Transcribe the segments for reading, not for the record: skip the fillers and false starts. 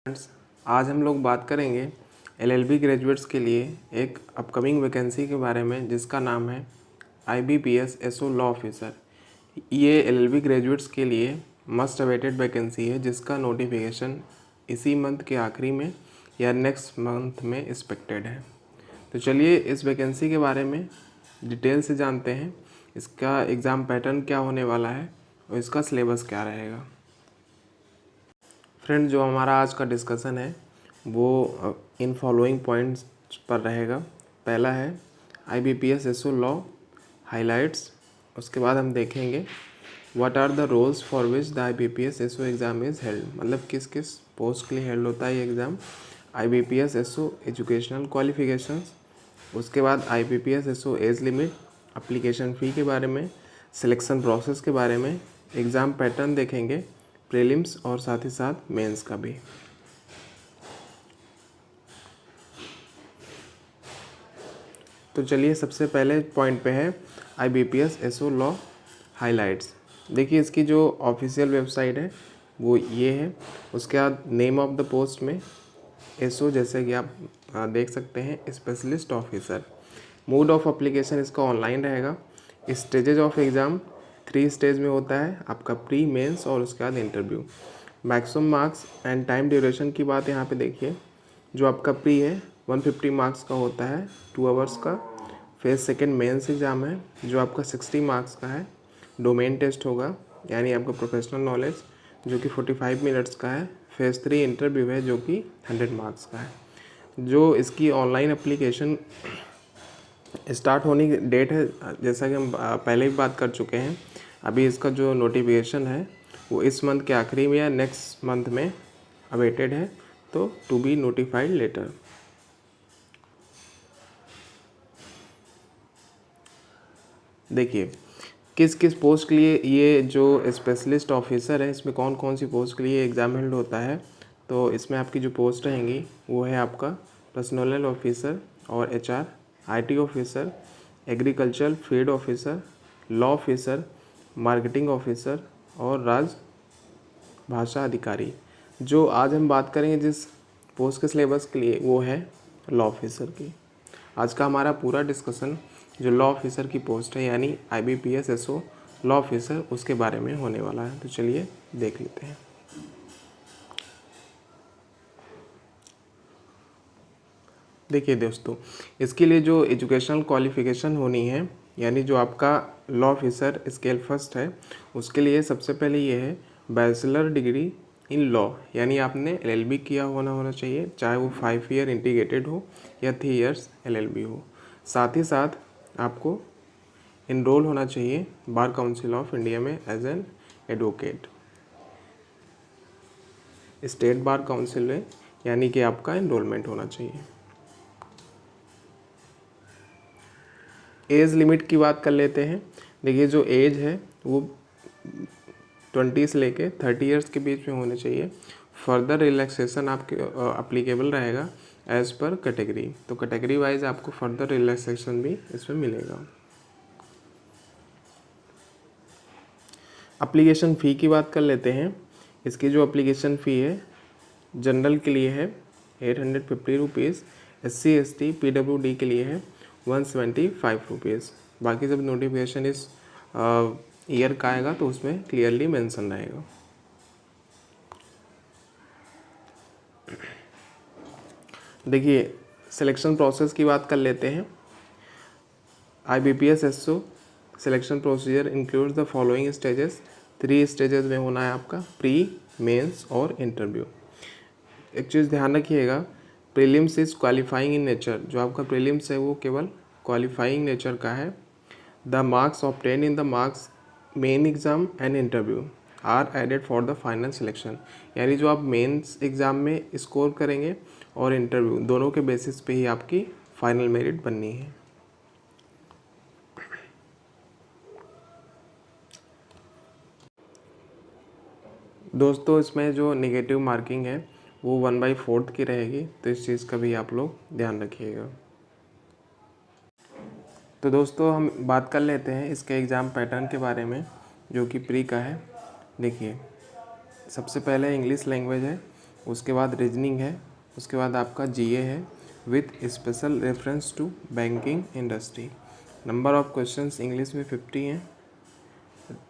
Friends, आज हम लोग बात करेंगे एलएलबी ग्रेजुएट्स के लिए एक अपकमिंग वैकेंसी के बारे में जिसका नाम है आईबीपीएस एसओ लॉ ऑफिसर। ये एलएलबी ग्रेजुएट्स के लिए मस्ट अवेटेड वैकेंसी है जिसका नोटिफिकेशन इसी मंथ के आखिरी में या नेक्स्ट मंथ में एक्सपेक्टेड है। तो चलिए इस वैकेंसी के बारे में डिटेल से जानते हैं। इसका एग्ज़ाम पैटर्न क्या होने वाला है और इसका सिलेबस क्या रहेगा। फ्रेंड, जो हमारा आज का डिस्कशन है वो इन फॉलोइंग पॉइंट्स पर रहेगा। पहला है आईबीपीएस एसओ लॉ हाइलाइट्स। उसके बाद हम देखेंगे what are the roles for which the IBPS SO exam is held, मतलब किस किस पोस्ट के लिए हेल्ड होता है ये exam. IBPS SO educational qualifications. उसके बाद IBPS SO age limit, application fee के बारे में, सिलेक्शन प्रोसेस के बारे में, एग्ज़ाम पैटर्न देखेंगे, प्रीलिम्स और साथ ही साथ मेंस का भी। तो चलिए सबसे पहले पॉइंट पे है आईबीपीएस एसओ लॉ हाइलाइट्स। देखिए इसकी जो ऑफिशियल वेबसाइट है वो ये है। उसके बाद नेम ऑफ द पोस्ट में एसओ, जैसे कि आप देख सकते हैं, specialist officer. Mode of application इसका ऑनलाइन रहेगा। स्टेजेज ऑफ एग्ज़ाम 3 स्टेज में होता है, आपका प्री, मेंस और उसके बाद interview. Maximum marks and time duration की बात यहाँ पे देखिए। जो आपका प्री है 150 मार्क्स का होता है, 2 आवर्स का। फिर सेकेंड मेंस एग्ज़ाम है जो आपका 60 मार्क्स का है। डोमेन टेस्ट होगा यानी आपका प्रोफेशनल नॉलेज जो कि 45 मिनट्स का है। फेज़ 3 इंटरव्यू है जो कि 100 मार्क्स का है। जो इसकी ऑनलाइन एप्लीकेशन स्टार्ट होने की डेट है, जैसा कि हम पहले भी बात कर चुके हैं, अभी इसका जो नोटिफिकेशन है वो इस मंथ के आखिरी में या नेक्स्ट मंथ में अवेटेड है, तो टू बी नोटिफाइड लेटर। देखिए किस किस पोस्ट के लिए ये जो स्पेशलिस्ट ऑफिसर है, इसमें कौन कौन सी पोस्ट के लिए एग्ज़ाम हेल्ड होता है। तो इसमें आपकी जो पोस्ट रहेंगी वो है आपका पर्सनल ऑफिसर और HR, IT officer, agriculture field officer, law officer, marketing officer और राजभाषा अधिकारी। जो आज हम बात करेंगे जिस पोस्ट के सिलेबस के लिए वो है लॉ ऑफिसर की। आज का हमारा पूरा डिस्कशन जो लॉ ऑफिसर की पोस्ट है यानी आईबीपीएस एसओ लॉ ऑफिसर उसके बारे में होने वाला है। तो चलिए देख लेते हैं। देखिए दोस्तों, इसके लिए जो एजुकेशनल क्वालिफ़िकेशन होनी है यानी जो आपका लॉ ऑफिसर स्केल फर्स्ट है उसके लिए सबसे पहले ये है बैचलर डिग्री इन लॉ, यानी आपने एलएलबी किया होना चाहिए, चाहे वो 5 ईयर इंटीग्रेटेड हो या 3 इयर्स एलएलबी हो। साथ ही साथ आपको इनरोल होना चाहिए बार काउंसिल ऑफ इंडिया में as an advocate, state bar council में, यानी कि आपका इनरोलमेंट होना चाहिए। एज लिमिट की बात कर लेते हैं। देखिए जो एज है वो 20 से लेके 30 इयर्स के बीच में होने चाहिए। फर्दर रिलैक्सेशन आपके अप्लीकेबल रहेगा एज़ पर कैटेगरी, तो कैटेगरी वाइज आपको फर्दर रिलैक्सेशन भी इसमें मिलेगा। एप्लीकेशन फ़ी की बात कर लेते हैं। इसकी जो एप्लीकेशन फ़ी है जनरल के लिए है 850 रुपीज़, SC ST PWD के लिए है 175 रुपीज़। बाकी जब नोटिफिकेशन इस ईयर का आएगा तो उसमें क्लियरली मेंशन रहेगा। देखिए सिलेक्शन प्रोसेस की बात कर लेते हैं। IBPS SO selection procedure includes the following stages. 3 stages में होना है आपका, प्री, मेंस और इंटरव्यू। एक चीज़ ध्यान रखिएगा, prelims is qualifying in nature. जो आपका प्रीलिम्स है वो केवल क्वालिफाइंग नेचर का है। The marks obtain in the marks main exam and interview are added for the final selection, यानी जो आप मेंस एग्ज़ाम में स्कोर करेंगे और इंटरव्यू दोनों के बेसिस पे ही आपकी फाइनल मेरिट बननी है। दोस्तों इसमें जो नेगेटिव मार्किंग है वो 1/4 की रहेगी, तो इस चीज़ का भी आप लोग ध्यान रखिएगा। तो दोस्तों हम बात कर लेते हैं इसके एग्ज़ाम पैटर्न के बारे में जो कि प्री का है। देखिए सबसे पहले इंग्लिश लैंग्वेज है उसके बाद रीजनिंग है, उसके बाद आपका जीए है with special reference to banking industry. Number of questions English में 50 हैं,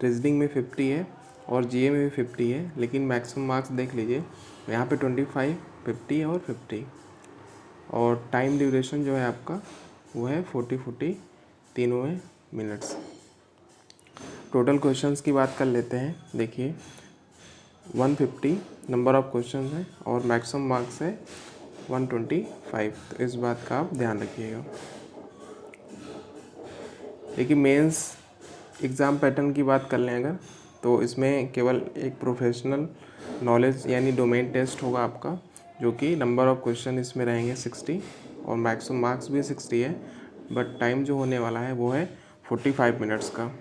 रीजनिंग में 50 है और जीए में भी 50 है, लेकिन मैक्सिमम मार्क्स देख लीजिए यहाँ पे 25, 50 और 50। और टाइम ड्यूरेशन जो है आपका वो है 40 तीनों में मिनट्स। टोटल क्वेश्चंस की बात कर लेते हैं। देखिए 150 नंबर ऑफ क्वेश्चन है और मैक्सिमम मार्क्स है 125, तो इस बात का आप ध्यान रखिएगा। देखिए मेंस एग्ज़ाम पैटर्न की बात कर लें अगर, तो इसमें केवल एक प्रोफेशनल नॉलेज यानी डोमेन टेस्ट होगा आपका, जो कि नंबर ऑफ क्वेश्चन इसमें रहेंगे 60 और मैक्सिमम मार्क्स भी 60 है, बट टाइम जो होने वाला है वो है 45 मिनट्स का।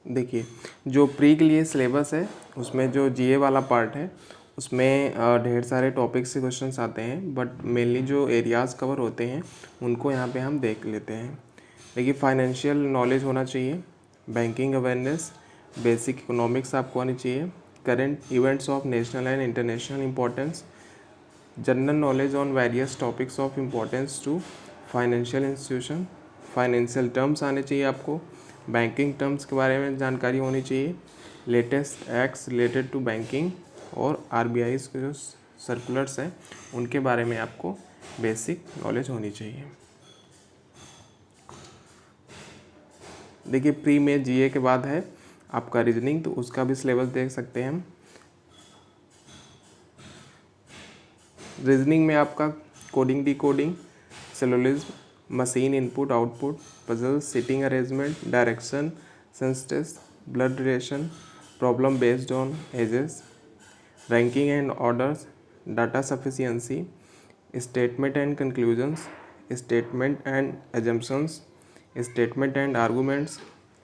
देखिए जो प्री के लिए सिलेबस है उसमें जो जीए वाला पार्ट है उसमें ढेर सारे टॉपिक से क्वेश्चंस आते हैं, बट मेनली जो एरियाज़ कवर होते हैं उनको यहाँ पे हम देख लेते हैं। देखिए फाइनेंशियल नॉलेज होना चाहिए, बैंकिंग अवेयरनेस, बेसिक इकोनॉमिक्स आपको आनी चाहिए, current events of national and international importance, general knowledge on various topics of importance to financial institution, financial terms आने चाहिए आपको, बैंकिंग टर्म्स के बारे में जानकारी होनी चाहिए, latest acts related to banking और आरबीआई के जो सर्कुलर्स हैं उनके बारे में आपको बेसिक नॉलेज होनी चाहिए। देखिए प्री में जीए के बाद है आपका रीजनिंग, तो उसका भी सिलेबस देख सकते हैं हम। रीजनिंग में आपका coding decoding, syllogism, machine input output, puzzle, sitting arrangement, direction, sense test, blood relation, problem based on ages, ranking and orders, data sufficiency, statement and conclusions, statement and assumptions, statement and arguments,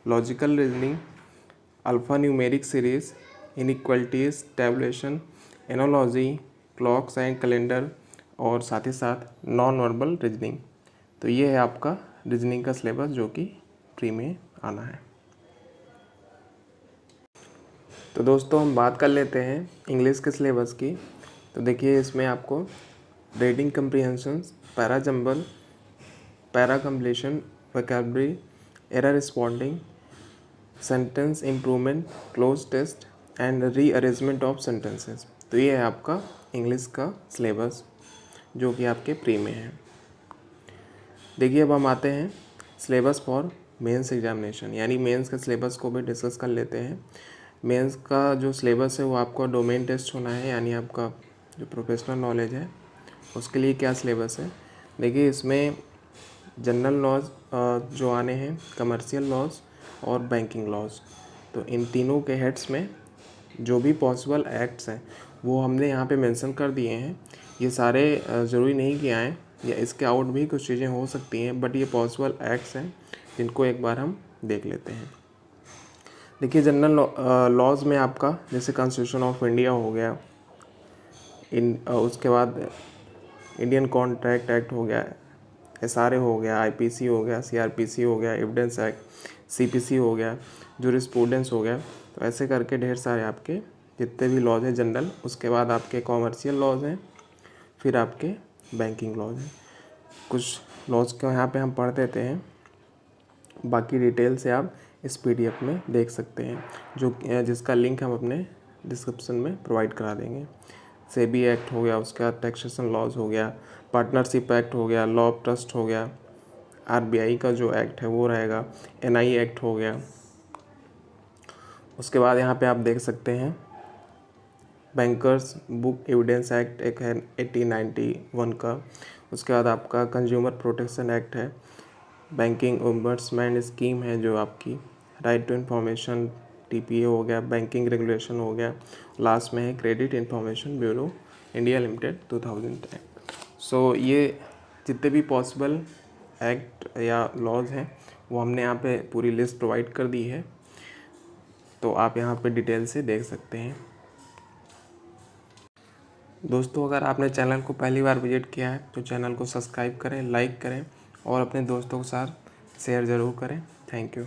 logical reasoning, alpha numeric series, inequalities tabulation, analogy, clocks and calendar और साथ ही साथ non verbal reasoning. तो ये है आपका reasoning का syllabus जो कि प्री में आना है। तो दोस्तों हम बात कर लेते हैं इंग्लिश के सिलेबस की। तो देखिए इसमें आपको reading comprehensions, para jumble, para completion, vocabulary, error responding, sentence improvement, cloze test and rearrangement of sentences. तो ये है आपका इंग्लिश का सिलेबस जो कि आपके प्री में है। देखिए अब हम आते हैं सिलेबस फॉर मेंस एग्जामिनेशन, यानी मेंस के सिलेबस को भी डिस्कस कर लेते हैं। मेंस का जो सिलेबस है वो आपका डोमेन टेस्ट होना है, यानी आपका जो प्रोफेशनल नॉलेज है उसके लिए क्या सिलेबस है। देखिए इसमें जनरल लॉज जो आने हैं, कमर्शियल लॉज और बैंकिंग लॉज, तो इन तीनों के हेड्स में जो भी पॉसिबल एक्ट्स हैं वो हमने यहाँ पे मेंशन कर दिए हैं। ये सारे ज़रूरी नहीं कि आएँ, या इसके आउट भी कुछ चीज़ें हो सकती हैं, बट ये पॉसिबल एक्ट्स हैं जिनको एक बार हम देख लेते हैं। देखिए जनरल लॉज में आपका जैसे कॉन्स्टिट्यूशन ऑफ इंडिया हो गया, उसके बाद इंडियन कॉन्ट्रैक्ट एक्ट हो गया, एसआरए हो गया, आईपीसी हो गया, सीआरपीसी हो गया, एविडेंस एक्ट, सीपीसी हो गया, जूरिस्प्रूडेंस हो गया। तो ऐसे करके ढेर सारे आपके जितने भी लॉज हैं जनरल, उसके बाद आपके कॉमर्शियल लॉज हैं, फिर आपके बैंकिंग लॉज हैं। कुछ लॉज को यहाँ पे हम पढ़ देते हैं, बाकी डिटेल से आप इस पीडीएफ में देख सकते हैं, जिसका लिंक हम अपने डिस्क्रिप्शन में प्रोवाइड करा देंगे। सेबी एक्ट हो गया, उसके बाद टैक्सेशन लॉज हो गया, पार्टनरशिप एक्ट हो गया, लॉ ऑफ ट्रस्ट हो गया, आरबीआई का जो एक्ट है वो रहेगा, एनआई एक्ट हो गया। उसके बाद यहाँ पे आप देख सकते हैं बैंकर्स बुक एविडेंस एक्ट एक है 1891 का। उसके बाद आपका कंज्यूमर प्रोटेक्शन एक्ट है, बैंकिंग ओम्बड्समैन स्कीम है जो आपकी, राइट टू इन्फॉर्मेशन टीपीए हो गया, बैंकिंग रेगुलेशन हो गया, लास्ट में है credit information bureau India limited 2010। सो ये जितने भी पॉसिबल एक्ट या लॉज हैं वो हमने यहाँ पे पूरी लिस्ट प्रोवाइड कर दी है, तो आप यहाँ पे डिटेल से देख सकते हैं। दोस्तों अगर आपने चैनल को पहली बार विजिट किया है तो चैनल को सब्सक्राइब करें, लाइक करें और अपने दोस्तों के साथ शेयर ज़रूर करें। Thank you.